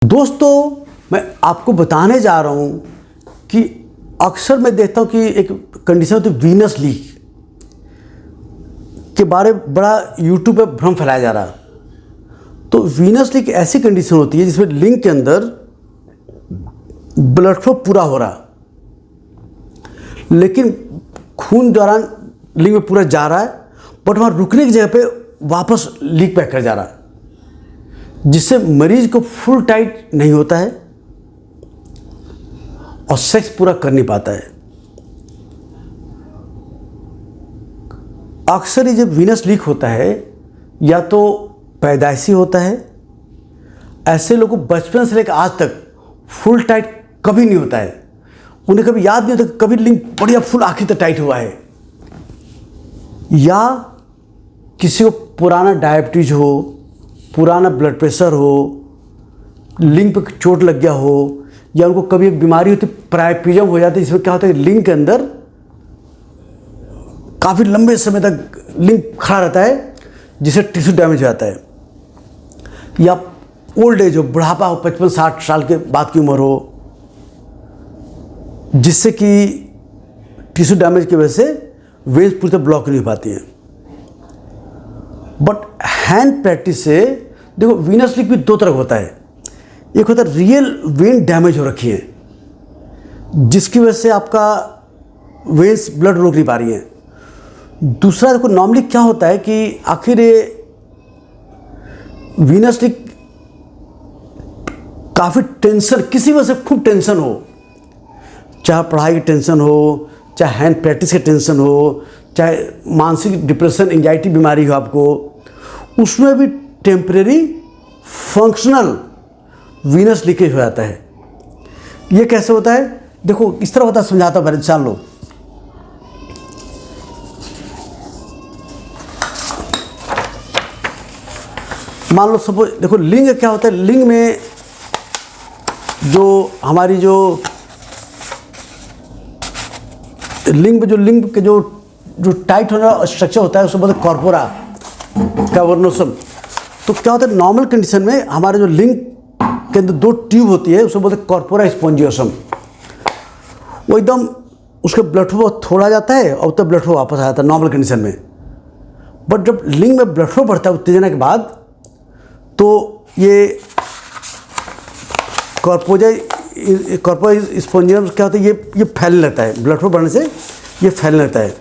दोस्तों, मैं आपको बताने जा रहा हूँ कि अक्सर मैं देखता हूँ कि एक कंडीशन होती है वीनस लीक के बारे में बड़ा यूट्यूब पे भ्रम फैलाया जा रहा है। तो वीनस लीक ऐसी कंडीशन होती है जिसमें लिंग के अंदर ब्लड फ्लो पूरा हो रहा, लेकिन खून दौरान लिंग में पूरा जा रहा है, बट वहाँ रुकने की जगह पे वापस लीक बैक कर जा रहा है, जिससे मरीज को फुल टाइट नहीं होता है और सेक्स पूरा कर नहीं पाता है। अक्सर ये जब वीनस लीक होता है या तो पैदाइशी होता है, ऐसे लोगों को बचपन से लेकर आज तक फुल टाइट कभी नहीं होता है, उन्हें कभी याद नहीं होता कभी लिंग बढ़िया फुल आखिर तक टाइट हुआ है। या किसी को पुराना डायबिटीज हो, पुराना ब्लड प्रेशर हो, लिंग पे चोट लग गया हो, या उनको कभी एक बीमारी होती प्राइपिज्म हो जाती है, जिसमें क्या होता है लिंग के अंदर काफ़ी लंबे समय तक लिंग खड़ा रहता है, जिससे टिश्यू डैमेज हो जाता है। या ओल्ड एज हो, बुढ़ापा हो, 55-60 साल के बाद की उम्र हो, जिससे कि टिश्यू डैमेज की वजह से वेन्स पूरी तरह ब्लॉक नहीं हो पाती हैं। बट हैंड प्रैक्टिस से देखो, वीनस लीक भी दो तरह होता है। एक होता है रियल वेन डैमेज हो रखी है, जिसकी वजह से आपका वेन्स ब्लड रोक नहीं पा रही है। दूसरा देखो, नॉर्मली क्या होता है कि आखिर ये वीनस लीक काफ़ी टेंशन, किसी वजह से खूब टेंशन हो, चाहे पढ़ाई की टेंशन हो, चाहे हैंड प्रैक्टिस की टेंशन हो, चाहे मानसिक डिप्रेशन एंजाइटी बीमारी हो आपको, उसमें भी टेम्परेरी फंक्शनल वीनस लीकेज हो जाता है। ये कैसे होता है? देखो इस तरह होता है, समझाता हूँ, जान लो। मान लो सपोज, देखो लिंग क्या होता है, लिंग में जो हमारी जो लिंग में जो लिंग के जो टाइट होना स्ट्रक्चर होता है, उसको बोलते हैं कॉर्पोरा कैवर्नोसम। तो क्या होता है, नॉर्मल कंडीशन में हमारे जो लिंग के अंदर दो ट्यूब होती है, उसको बोलते हैं कॉर्पोरा स्पॉन्जियोसम। वो एकदम उसके ब्लड फ्लो थोड़ा जाता है और तब ब्लड फ्लो वापस आ जाता है नॉर्मल कंडीशन में। बट जब लिंग में ब्लड फ्लो बढ़ता है उत्तेजना के बाद, तो ये कॉर्पोरा स्पॉन्जियोसम क्या होता है, ये फैलने लगता है, ब्लड फ्लो बढ़ने से ये फैलने लगता है।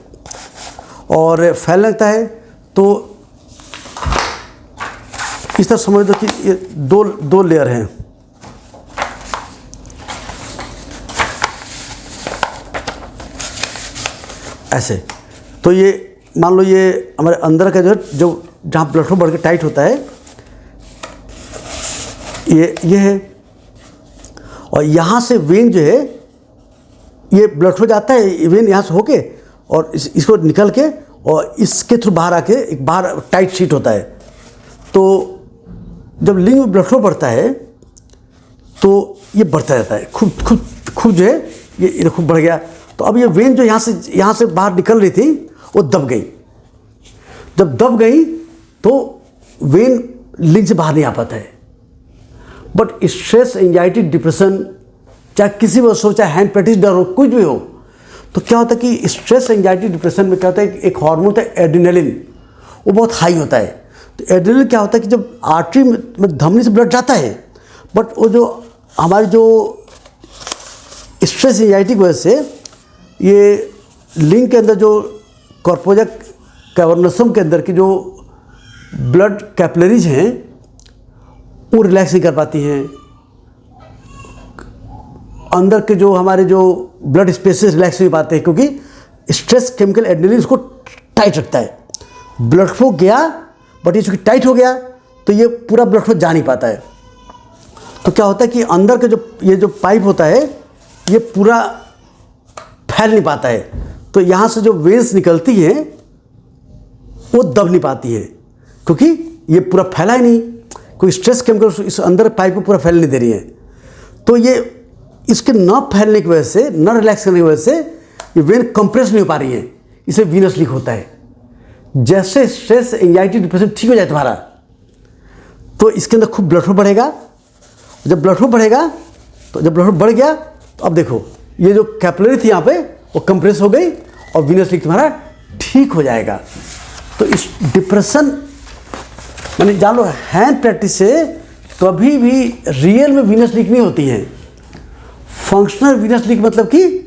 और फैलने लगता है तो इस तरह समझ दो कि ये दो लेयर हैं। ऐसे तो ये मान लो, ये हमारे अंदर का जो जहाँ ब्लड फ्लो बढ़ के टाइट होता है, ये है। और यहाँ से वेन जो है, ये ब्लड फ्लो जाता है, वेन यहाँ से होके और इसको निकल के और इसके थ्रू बाहर आके एक बाहर टाइट शीट होता है। तो जब लिंग में ब्लड फ्लो बढ़ता है तो ये बढ़ता रहता है, खूब जो है ये खूब बढ़ गया। तो अब ये वेन जो यहाँ से बाहर निकल रही थी, वो दब गई। जब दब गई तो वेन लिंग से बाहर नहीं आ पाता है। बट स्ट्रेस एंजाइटी डिप्रेशन, चाहे किसी वजह से हो, चाहे हैंड प्रैक्टिस डर हो, कुछ भी हो, तो क्या होता है कि स्ट्रेस एंजाइटी डिप्रेशन में क्या होता है, एक हार्मोन होता है एड्रेनलिन, वो बहुत हाई होता है। तो एड्रेनलिन क्या होता है कि जब आर्टरी में धमनी से ब्लड जाता है, बट वो जो हमारी जो स्ट्रेस एंजाइटी की वजह से ये लिंग के अंदर जो कॉर्पोरा कैवर्नोसम के अंदर की जो ब्लड कैपिलरीज हैं, वो रिलैक्स नहीं कर पाती हैं। अंदर के जो हमारे जो ब्लड स्पेसेस रिलैक्स नहीं पाते हैं, क्योंकि स्ट्रेस केमिकल एड्रेनलिन उसको टाइट रखता है। ब्लड फ्लो गया, बट ये चूँकि टाइट हो गया तो ये पूरा ब्लड फ्लो जा नहीं पाता है। तो क्या होता है कि अंदर के जो पाइप होता है, ये पूरा फैल नहीं पाता है। तो यहाँ से जो वेन्स निकलती हैं वो दब नहीं पाती है, क्योंकि ये पूरा फैला ही नहीं, कोई स्ट्रेस केमिकल इस अंदर पाइप को पूरा फैल नहीं दे रही है। तो ये इसके न फैलने की वजह से, न रिलैक्स करने की वजह से ये वेन कंप्रेस नहीं हो पा रही है, इसे वीनस लीक होता है। जैसे स्ट्रेस एंजाइटी डिप्रेशन ठीक हो जाए तुम्हारा, तो इसके अंदर खूब ब्लड फ्लो बढ़ेगा जब ब्लड फ्लो बढ़ेगा, तो जब ब्लड फ्लो बढ़ गया तो अब देखो ये जो कैपिलरी थी यहाँ पे वो कंप्रेस हो गई और वीनस लीक तुम्हारा ठीक हो जाएगा। तो इस डिप्रेशन मैंने जान लो हैंड प्रैक्टिस से कभी भी रियल में वीनस लीक नहीं होती है। फंक्शनल वीनस लीक मतलब कि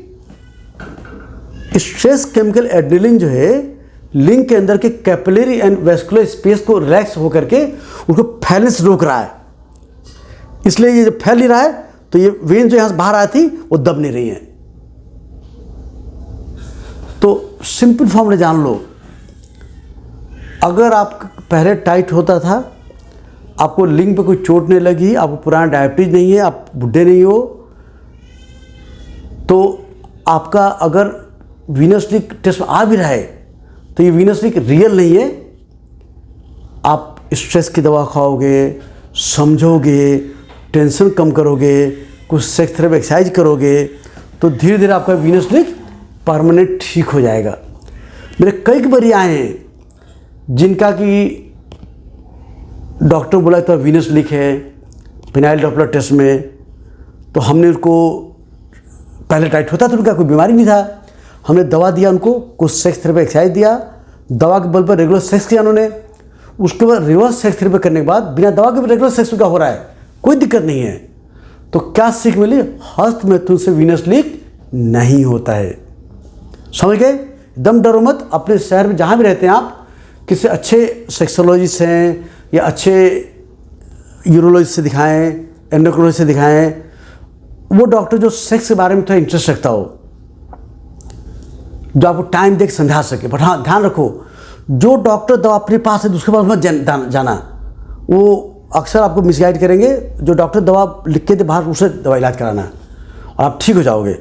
स्ट्रेस केमिकल एड्रेनलिन जो है लिंग के अंदर के कैपिलरी एंड वेस्कुलर स्पेस को रिलैक्स होकर के उनको फैलने से रोक रहा है। इसलिए ये जब फैल नहीं रहा है तो ये वेन जो यहाँ से बाहर आई थी वो दब नहीं रही है। तो सिंपल फॉर्मूला जान लो, अगर आप पहले टाइट होता था, आपको लिंग पे कोई चोट नहीं लगी, आपको पुराना डायबिटीज नहीं है, आप बुढ़े नहीं हो, तो आपका अगर वीनस लीक टेस्ट में आ भी रहा है तो ये वीनस लीक रियल नहीं है। आप स्ट्रेस की दवा खाओगे, समझोगे, टेंशन कम करोगे, कुछ सेक्स थेरेपी एक्सरसाइज करोगे तो धीरे धीरे आपका वीनस लीक परमानेंट ठीक हो जाएगा। मेरे कई मरीज आए हैं जिनका कि डॉक्टर बोला तो वीनस लीक है फिनाइल डॉपलर टेस्ट में, तो हमने उनको पहले टाइट होता तो उनका कोई बीमारी नहीं था, हमने दवा दिया उनको, कुछ सेक्स थेरेपी एक्सरसाइज दिया, दवा के बल पर रेगुलर सेक्स किया उन्होंने, उसके बाद रिवर्स सेक्स थेरेपी करने के बाद बिना दवा के भी रेगुलर सेक्स का हो रहा है, कोई दिक्कत नहीं है। तो क्या सीख मिली? हस्त मैथुन से वीनस लीक नहीं होता है। समझ गए? एकदम डरो मत। अपने शहर में जहाँ भी रहते हैं आप, किसी अच्छे सेक्सोलॉजिस्ट हैं या अच्छे यूरोलॉजिस्ट से दिखाएं, एंडोक्रोलॉजिस्ट से दिखाएं, वो डॉक्टर जो सेक्स के बारे में थोड़ा इंटरेस्ट रखता हो, जो आपको टाइम देख समझा सके। बट हाँ ध्यान रखो, जो डॉक्टर दवा अपने पास है दूसरे पास मत जाना, वो अक्सर आपको मिसगाइड करेंगे। जो डॉक्टर दवा लिख के दे बाहर, उससे दवा इलाज कराना और आप ठीक हो जाओगे।